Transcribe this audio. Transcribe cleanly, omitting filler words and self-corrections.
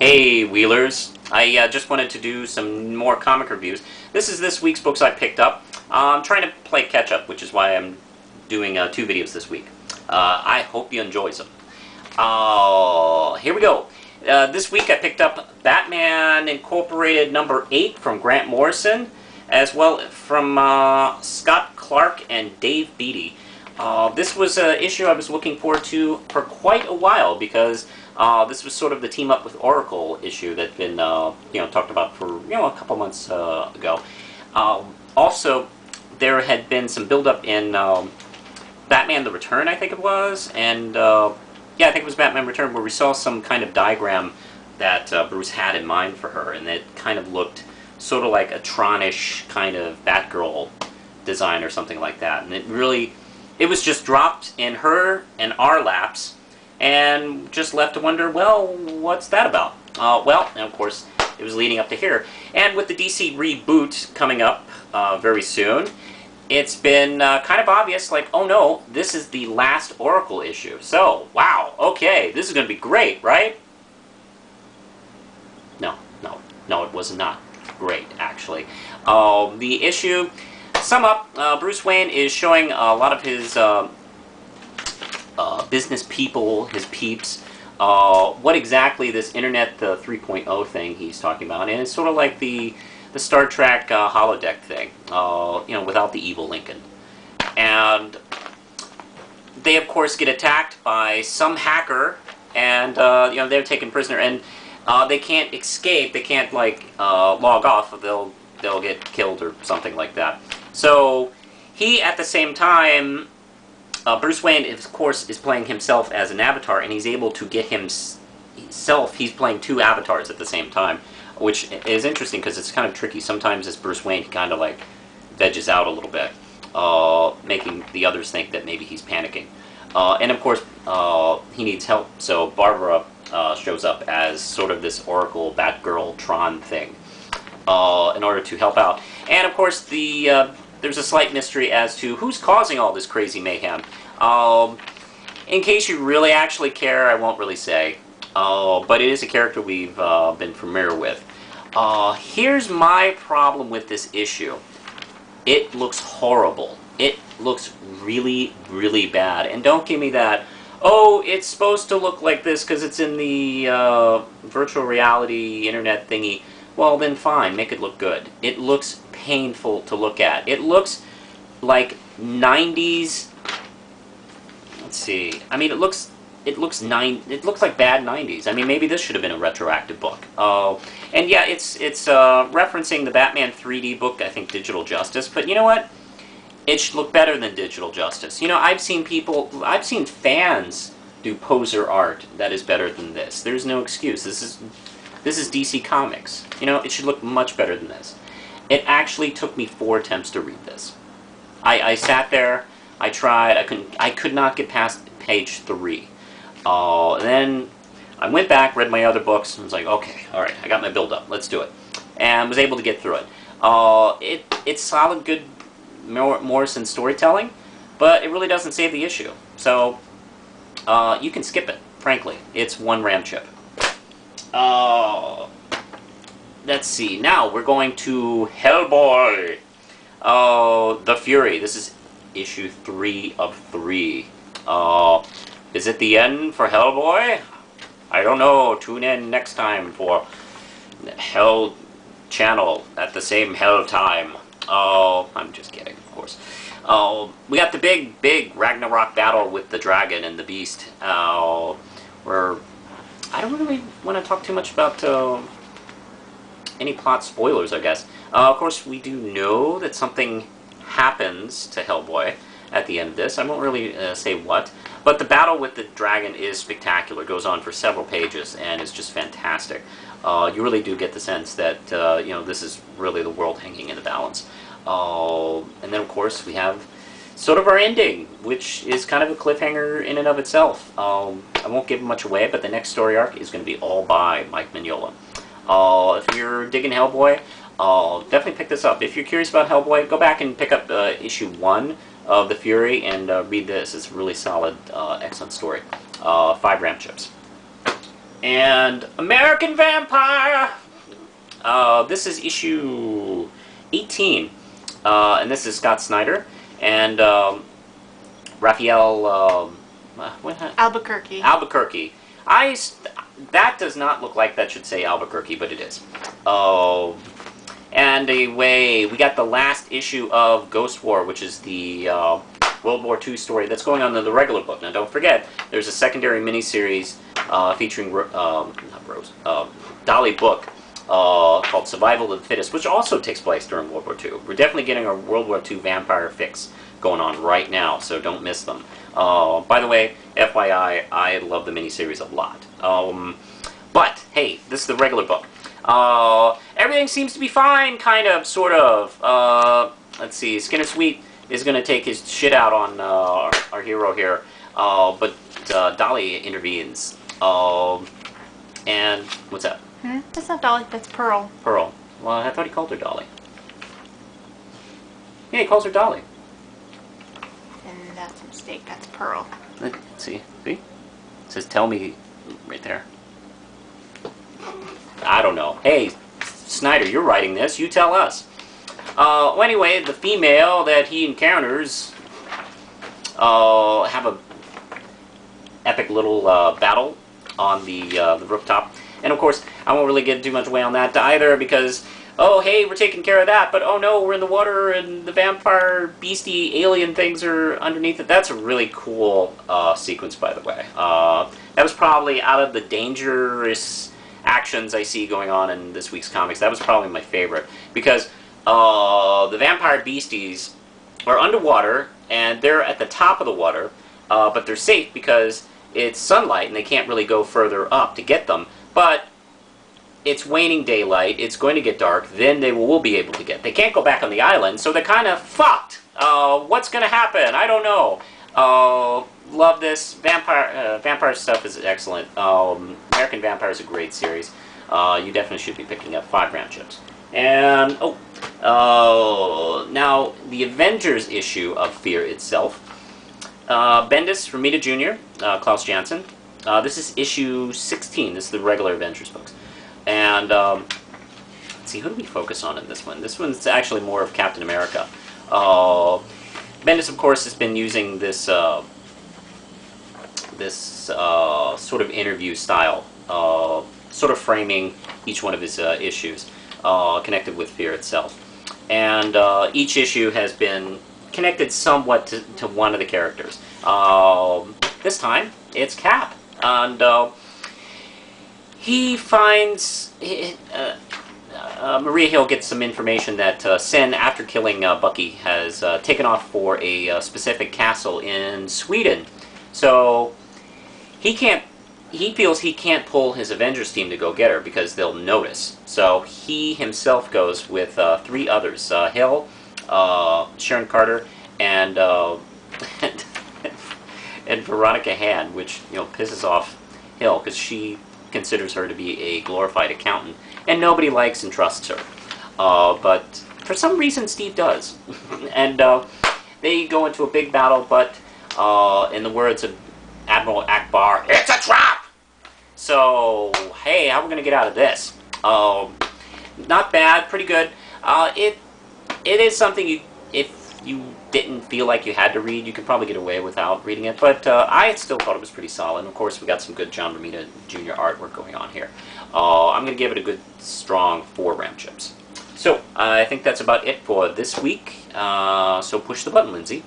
Hey Wheelers, I just wanted to do some more comic reviews. This is this week's books I picked up. I'm trying to play catch up, which is why I'm doing 2 videos this week. I hope you enjoy them. Here we go. This week I picked up Batman Incorporated number 8 from Grant Morrison, as well from Scott Clark and Dave Beatty. This was an issue I was looking forward to for quite a while because this was sort of the team up with Oracle issue that's been talked about for a couple months ago. Also, there had been some build-up in Batman: The Return, I think it was, and yeah, I think it was Batman Return, where we saw some kind of diagram that Bruce had in mind for her, and it kind of looked sort of like a Tron-ish kind of Batgirl design or something like that, and it was just dropped in her and our laps, and just left to wonder, well, what's that about? Well, and of course, it was leading up to here. And with the DC reboot coming up very soon, it's been kind of obvious, like, oh no, this is the last Oracle issue. So, wow, okay, this is going to be great, right? No, it was not great, actually. The issue, sum up, Bruce Wayne is showing a lot of his business people, his peeps, what exactly this Internet 3.0 thing he's talking about. And it's sort of like the Star Trek holodeck thing, without the evil Lincoln. And they, of course, get attacked by some hacker, and they're taken prisoner, and they can't escape. They can't log off. They'll get killed or something like that. So he, at the same time, Bruce Wayne, of course, is playing himself as an avatar, and he's able to get himself. He's playing 2 avatars at the same time, which is interesting because it's kind of tricky. Sometimes as Bruce Wayne, he kind of veggies out a little bit, making the others think that maybe he's panicking. And of course, he needs help. So Barbara shows up as sort of this Oracle Batgirl Tron thing in order to help out. And of course, there's a slight mystery as to who's causing all this crazy mayhem. In case you really actually care, I won't really say. But it is a character we've been familiar with. Here's my problem with this issue. It looks horrible. It looks really, really bad. And don't give me that, oh, it's supposed to look like this because it's in the virtual reality internet thingy. Well, then fine, make it look good. It looks painful to look at. It looks like 90s. Let's see. I mean, it looks like bad 90s. I mean, maybe this should have been a retroactive book. And yeah, it's referencing the Batman 3D book, I think, Digital Justice. But you know what? It should look better than Digital Justice. I've seen fans do poser art that is better than this. There's no excuse. This is DC Comics. It should look much better than this. It actually took me 4 attempts to read this. I sat there, I tried, I could not get past page 3. Then I went back, read my other books, and was like, okay, alright, I got my build-up, let's do it. And was able to get through it. It's solid, good Morrison storytelling, but it really doesn't save the issue. So, you can skip it, frankly. It's one ram chip. Let's see. Now we're going to Hellboy. The Fury. This is issue 3 of 3. Is it the end for Hellboy? I don't know. Tune in next time for Hell Channel at the same Hell time. I'm just kidding, of course. We got the big Ragnarok battle with the dragon and the beast. Where I don't really want to talk too much about any plot spoilers, I guess. Of course, we do know that something happens to Hellboy at the end of this. I won't really say what, but the battle with the dragon is spectacular. It goes on for several pages and is just fantastic. You really do get the sense that this is really the world hanging in the balance. And then, of course, we have sort of our ending, which is kind of a cliffhanger in and of itself. I won't give much away, but the next story arc is going to be all by Mike Mignola. If you're digging Hellboy, definitely pick this up. If you're curious about Hellboy, go back and pick up issue 1 of The Fury and read this. It's a really solid, excellent story. 5 ram chips. And American Vampire! This is issue 18. And this is Scott Snyder. And Raphael... Albuquerque. Albuquerque. That does not look like that should say Albuquerque, but it is. And anyway, we got the last issue of Ghost War, which is the World War II story that's going on in the regular book. Now, don't forget, there's a secondary miniseries featuring Dolly book called Survival of the Fittest, which also takes place during World War II. We're definitely getting a World War II vampire fix going on right now, so don't miss them. By the way, FYI, I love the miniseries a lot. But, hey, this is the regular book. Everything seems to be fine, kind of, sort of. Let's see, Skinner Sweet is going to take his shit out on our hero here, but Dolly intervenes. And, what's that? That's not Dolly, that's Pearl. Pearl. Well, I thought he called her Dolly. Yeah, he calls her Dolly. And that's a mistake, that's Pearl. Let's see? See? It says, tell me, right there. I don't know. Hey, Snyder, you're writing this. You tell us. Well, anyway, the female that he encounters have a epic little battle on the rooftop. And, of course, I won't really get too much away on that either because, oh, hey, we're taking care of that, but, oh, no, we're in the water and the vampire, beastie, alien things are underneath it. That's a really cool sequence, by the way. That was probably out of the dangerous actions I see going on in this week's comics. That was probably my favorite because the vampire beasties are underwater and they're at the top of the water, but they're safe because it's sunlight and they can't really go further up to get them. But it's waning daylight, it's going to get dark, then they will be able to get. They can't go back on the island, so they're kind of fucked. What's going to happen? I don't know. Love this. Vampire stuff is excellent. American Vampire is a great series. You definitely should be picking up 5 round chips. And, now, the Avengers issue of Fear itself. Bendis, Romita Jr., Klaus Janson. This is issue 16. This is the regular Avengers books. And, let's see, who do we focus on in this one? This one's actually more of Captain America. Bendis, of course, has been using this sort of interview style, sort of framing each one of his issues, connected with Fear itself. And each issue has been connected somewhat to one of the characters. This time, it's Cap. And he finds... Maria Hill gets some information that Sen, after killing Bucky, has taken off for a specific castle in Sweden. So he feels he can't pull his Avengers team to go get her because they'll notice. So he himself goes with 3 others: Hill, Sharon Carter, and and Veronica Hand, which pisses off Hill because she considers her to be a glorified accountant, and nobody likes and trusts her. But for some reason, Steve does. And they go into a big battle, but in the words of Admiral Akbar, it's a trap! So, hey, how are we going to get out of this? Not bad, pretty good. It is something if you didn't feel like you had to read, you could probably get away without reading it, but I still thought it was pretty solid. And of course, we got some good John Romita Jr. artwork going on here. I'm going to give it a good, strong 4 round chips. So, I think that's about it for this week. So push the button, Lindsay.